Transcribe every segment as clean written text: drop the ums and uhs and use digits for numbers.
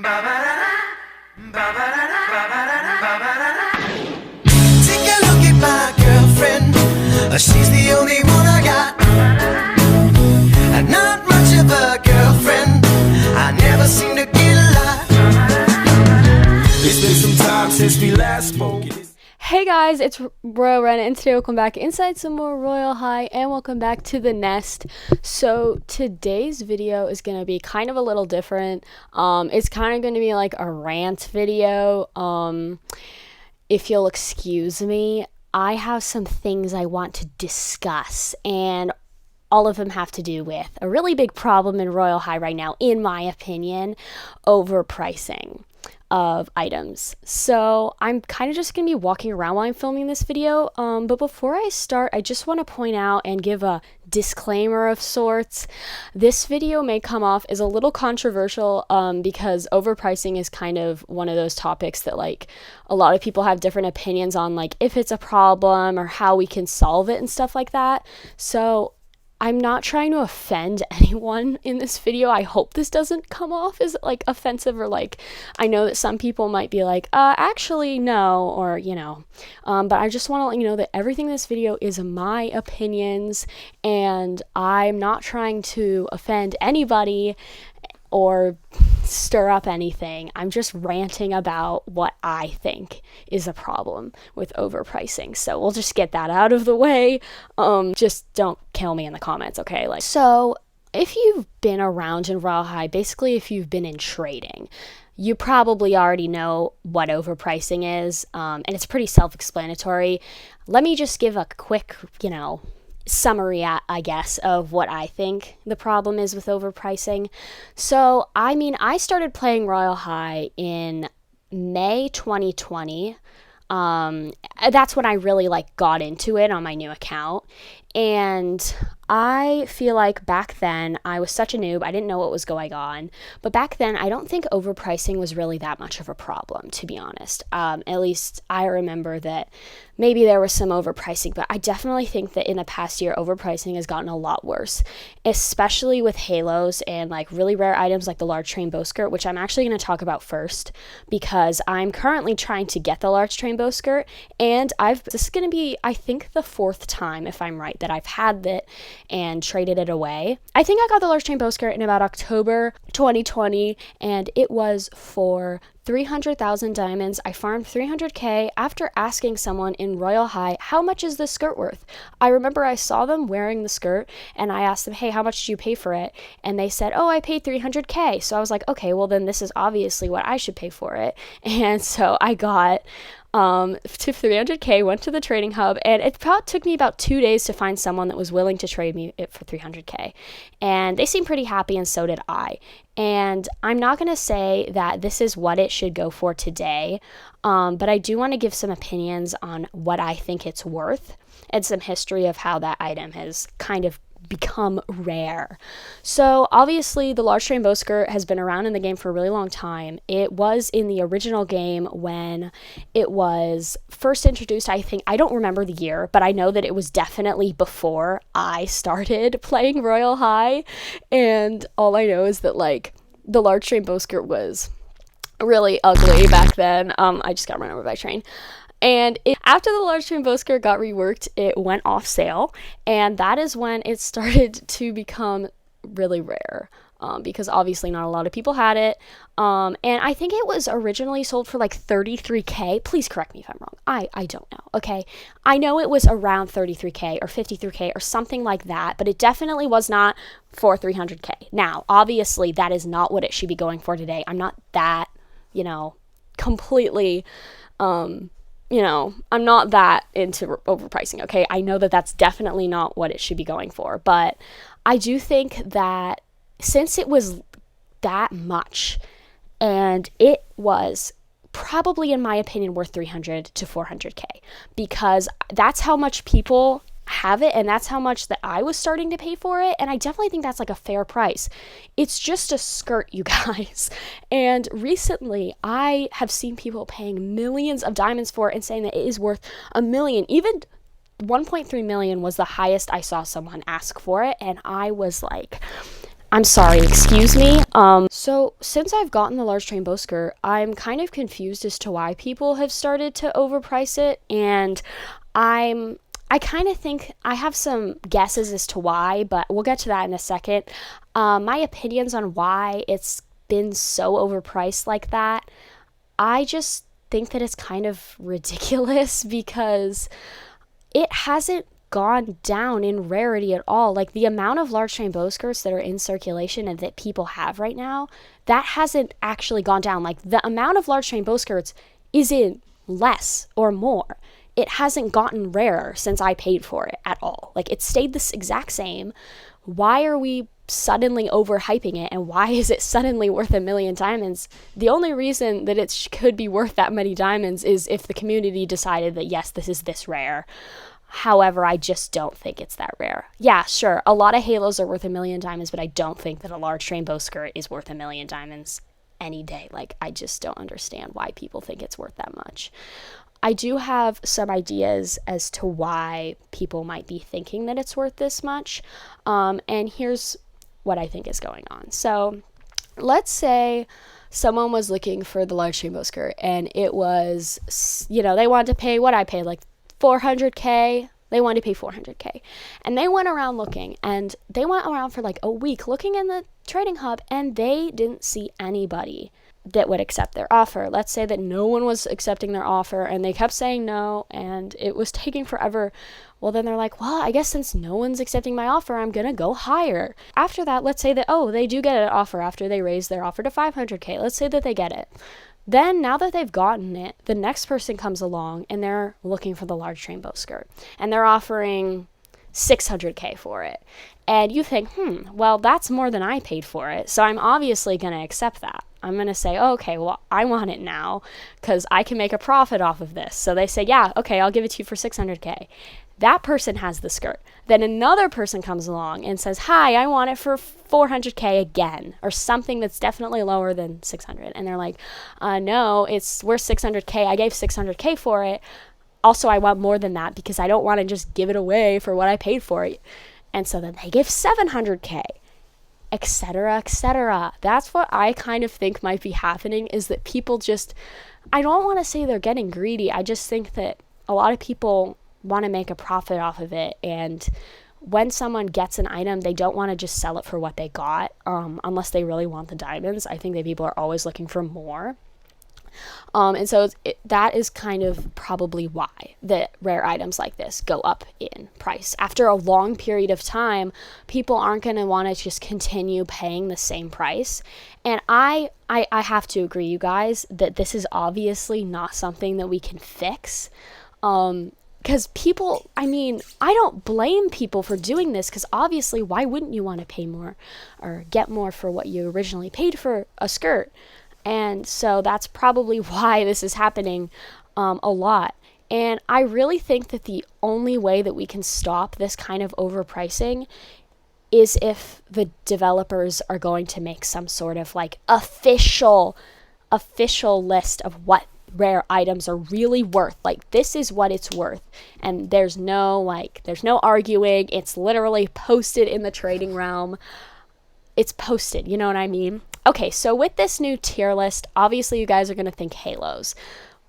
Take a look at my girlfriend. She's the only one I got. Not much of a girlfriend. I never seem to get a lot. It's been some time since we last spoke. Hey guys, it's Royale Ren, and today welcome back inside some more Royale High, and welcome back to the nest. So today's video is going to be kind of a little different. It's kind of going to be like a rant video. If you'll excuse me, I have some things I want to discuss, and all of them have to do with a really big problem in Royale High right now, in my opinion: overpricing of items. So I'm kind of just going to be walking around while I'm filming this video, but before I start, I just want to point out and give a disclaimer of sorts. This video may come off as a little controversial because overpricing is kind of one of those topics that, like, a lot of people have different opinions on, like if it's a problem or how we can solve it and stuff like that. So I'm not trying to offend anyone in this video. I hope this doesn't come off as like offensive, or like, I know that some people might be like, actually no, or but I just want to let you know that everything in this video is my opinions, and I'm not trying to offend anybody or stir up anything. I'm just ranting about what I think is a problem with overpricing. So we'll just get that out of the way. Just don't kill me in the comments, okay? So if you've been around in Royale High, basically if you've been in trading, you probably already know what overpricing is, and it's pretty self-explanatory. Let me just give a quick, summary, I guess, of what I think the problem is with overpricing. So, I started playing Royale High in May 2020. That's when I really got into it on my new account. And I feel like back then I was such a noob, I didn't know what was going on. But back then, I don't think overpricing was really that much of a problem, to be honest. At least I remember that maybe there was some overpricing, but I definitely think that in the past year, overpricing has gotten a lot worse, especially with halos and really rare items like the large train bow skirt, which I'm actually going to talk about first because I'm currently trying to get the large train bow skirt, and this is going to be, I think, the 4th time, if I'm right, that I've had it and traded it away. I think I got the large train bow skirt in about October 2020, and it was for 300,000 diamonds. I farmed 300k after asking someone in Royale High, how much is this skirt worth? I remember I saw them wearing the skirt, and I asked them, hey, how much did you pay for it? And they said, oh, I paid 300k. So I was like, okay, well then this is obviously what I should pay for it. And so I got to 300k, went to the trading hub, and it took me about 2 days to find someone that was willing to trade me it for 300k. And they seemed pretty happy, and so did I. And I'm not going to say that this is what it should go for today, but I do want to give some opinions on what I think it's worth and some history of how that item has kind of become rare. So obviously the large train bow skirt has been around in the game for a really long time. It was in the original game when it was first introduced. I don't remember the year, but I know that it was definitely before I started playing Royale High, and all I know is that the large train bow skirt was really ugly back then. I just got run over by a train. And after the large train bow skirt got reworked, it went off sale, and that is when it started to become really rare, because obviously not a lot of people had it, and I think it was originally sold for 33k. Please correct me if I'm wrong. I don't know, okay? I know it was around 33k or 53k or something like that, but it definitely was not for 300k. Now, obviously, that is not what it should be going for today. I'm not that, completely... I'm not that into overpricing, okay? I know that that's definitely not what it should be going for, but I do think that since it was that much, and it was probably, in my opinion, worth 300 to 400k, because that's how much people have it, and that's how much that I was starting to pay for it, and I definitely think that's a fair price. It's just a skirt, you guys, and recently I have seen people paying millions of diamonds for it and saying that it is worth $1 million. Even 1.3 million was the highest I saw someone ask for it, and I was like, I'm sorry, excuse me. So since I've gotten the large train bow skirt, I'm kind of confused as to why people have started to overprice it, and I kind of think I have some guesses as to why, but we'll get to that in a second. My opinions on why it's been so overpriced like that, I just think that it's kind of ridiculous because it hasn't gone down in rarity at all. Like the amount of large train bow skirts that are in circulation and that people have right now, that hasn't actually gone down. Like the amount of large train bow skirts isn't less or more. It hasn't gotten rarer since I paid for it at all. Like it stayed this exact same. Why are we suddenly overhyping it, and why is it suddenly worth a million diamonds? The only reason that it could be worth that many diamonds is if the community decided that yes, this is this rare. However, I just don't think it's that rare. Yeah, sure, a lot of halos are worth a million diamonds, but I don't think that a large train bow skirt is worth a million diamonds any day. Like, I just don't understand why people think it's worth that much. I do have some ideas as to why people might be thinking that it's worth this much. And here's what I think is going on. So let's say someone was looking for the large train bow skirt, and it was, they wanted to pay what I paid, like 400K. They wanted to pay 400K. And they went around looking, and they went around for like a week looking in the trading hub, and they didn't see anybody that would accept their offer. Let's say that no one was accepting their offer, and they kept saying no, and it was taking forever. Well, then they're like, well, I guess since no one's accepting my offer, I'm gonna go higher. After that, let's say that, they do get an offer after they raise their offer to 500K. Let's say that they get it. Then, now that they've gotten it, the next person comes along, and they're looking for the large train bow skirt, and they're offering 600K for it. And you think, well, that's more than I paid for it, so I'm obviously going to accept that. I'm going to say, okay, well, I want it now because I can make a profit off of this. So they say, yeah, okay, I'll give it to you for 600K. That person has the skirt. Then another person comes along and says, hi, I want it for 400K again, or something that's definitely lower than 600. And they're like, no, it's worth 600K. I gave 600K for it. Also, I want more than that because I don't want to just give it away for what I paid for it. And so then they give 700K, etc., etc. That's what I kind of think might be happening, is that people just, I don't want to say they're getting greedy. I just think that a lot of people want to make a profit off of it. And when someone gets an item, they don't want to just sell it for what they got, unless they really want the diamonds. I think that people are always looking for more. And so that is kind of probably why that rare items like this go up in price. After a long period of time, people aren't going to want to just continue paying the same price. And I have to agree, you guys, that this is obviously not something that we can fix. Because people, I don't blame people for doing this, because obviously, why wouldn't you want to pay more or get more for what you originally paid for a skirt? And so that's probably why this is happening a lot. And I really think that the only way that we can stop this kind of overpricing is if the developers are going to make some sort of like official list of what rare items are really worth. Like, this is what it's worth. And there's no arguing. It's literally posted in the trading realm. It's posted, you know what I mean? Okay, so with this new tier list, obviously you guys are going to think halos.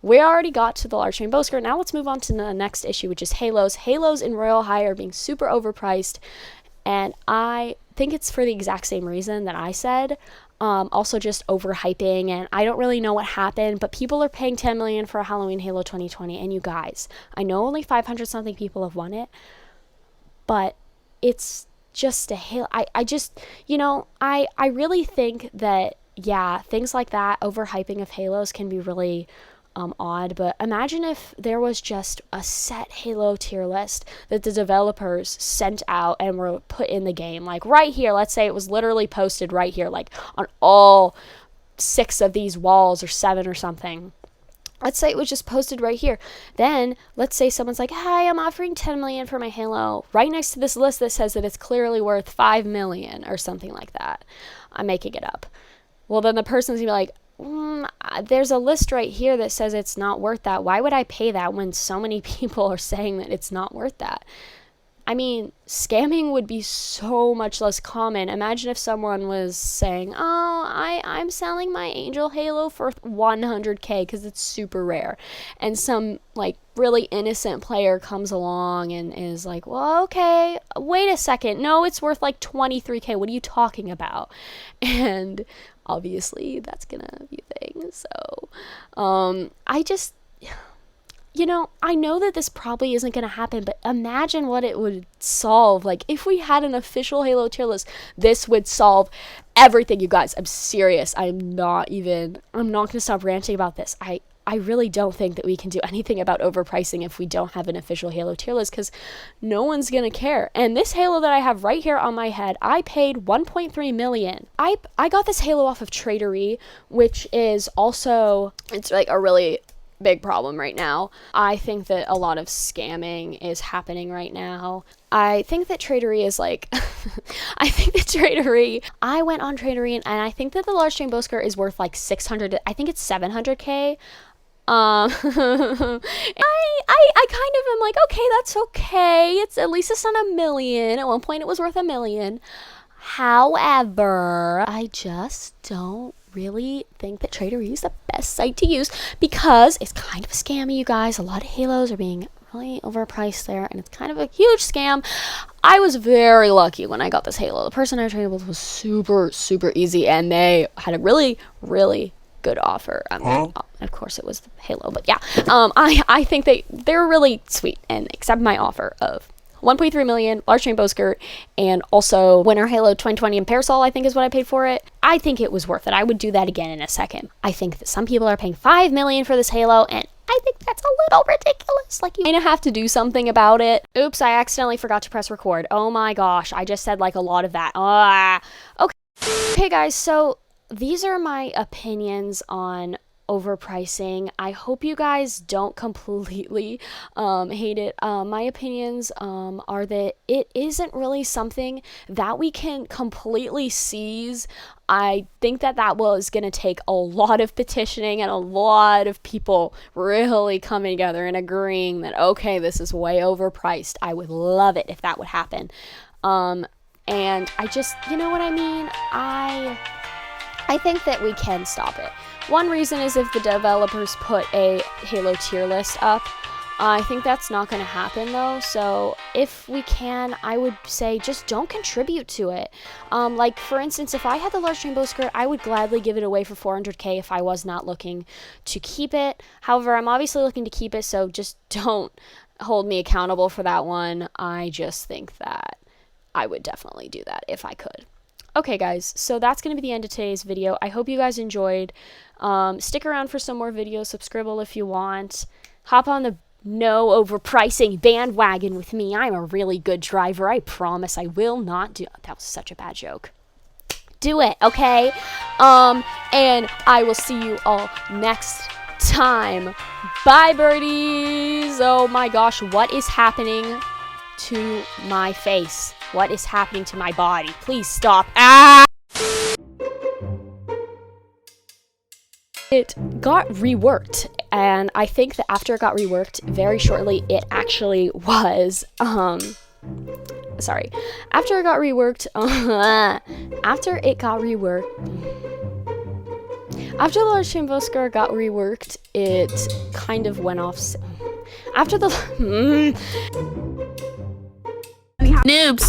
We already got to the large train bow skirt. Now let's move on to the next issue, which is halos. Halos in Royale High are being super overpriced, and I think it's for the exact same reason that I said. Also just overhyping, and I don't really know what happened, but people are paying 10 million for a Halloween Halo 2020, and you guys, I know only 500 something people have won it, but it's just a Halo. I really think that, yeah, things like that, overhyping of Halos can be really odd, but imagine if there was just a set Halo tier list that the developers sent out and were put in the game, like right here. Let's say it was literally posted right here, like on all 6 of these walls or 7 or something. Let's say it was just posted right here. Then let's say someone's like, hi, I'm offering 10 million for my Halo, right next to this list that says that it's clearly worth 5 million or something like that. I'm making it up. Well, then the person's gonna be like, there's a list right here that says it's not worth that. Why would I pay that when so many people are saying that it's not worth that? I mean, scamming would be so much less common. Imagine if someone was saying, oh, I'm selling my Angel Halo for 100K because it's super rare. And some, like, really innocent player comes along and is like, well, okay, wait a second. No, it's worth like 23K. What are you talking about? And obviously that's gonna be a thing. So, I just... You know, I know that this probably isn't going to happen, but imagine what it would solve. Like, if we had an official Halo tier list, this would solve everything, you guys. I'm serious. I'm not going to stop ranting about this. I really don't think that we can do anything about overpricing if we don't have an official Halo tier list, because no one's going to care. And this Halo that I have right here on my head, I paid 1.3 million. I got this Halo off of Tradery, which is also, it's like a really big problem right now. I think that a lot of scamming is happening right now. I think that Tradery is like I went on Tradery and I think that the large chain bow skirt is worth like 600, I think it's 700K. I kind of am like, okay, that's okay. It's at least it's not $1 million. At one point it was worth $1 million. However, I just don't really think that Tradery is the best site to use because it's kind of a scammy, you guys. A lot of Halos are being really overpriced there, and it's kind of a huge scam. I was very lucky when I got this Halo. The person I traded with was super, super easy, and they had a really, really good offer. Of course, it was the Halo, but yeah. I think they're really sweet and accept my offer of 1.3 million, large chain bow skirt, and also Winter Halo 2020 and Parasol, I think is what I paid for it. I think it was worth it. I would do that again in a second. I think that some people are paying 5 million for this Halo, and I think that's a little ridiculous. Like, you kind of have to do something about it. Oops, I accidentally forgot to press record. Oh my gosh, I just said like a lot of that. Okay guys, so these are my opinions on overpricing. I hope you guys don't completely hate it. My opinions are that it isn't really something that we can completely seize. I think that was going to take a lot of petitioning and a lot of people really coming together and agreeing that, okay, this is way overpriced. I would love it if that would happen. And I just, you know what I mean? I think that we can stop it. One reason is if the developers put a Halo tier list up. I think that's not going to happen though, so if we can, I would say just don't contribute to it. Like for instance, if I had the large chain bow skirt, I would gladly give it away for 400K if I was not looking to keep it. However, I'm obviously looking to keep it, so just don't hold me accountable for that one. I just think that I would definitely do that if I could. Okay guys, so that's going to be the end of today's video. I hope you guys enjoyed. Stick around for some more videos, subscribe if you want. Hop on the no overpricing bandwagon with me. I'm a really good driver. I promise I will not do... That was such a bad joke. Do it, okay? And I will see you all next time. Bye, birdies! Oh my gosh, what is happening to my face? What is happening to my body? Please stop. Ah! It got reworked, and I think that after it got reworked, very shortly, it actually was, sorry. After it got reworked, after the large chain bow skirt got reworked, it kind of went off. After the Noobs.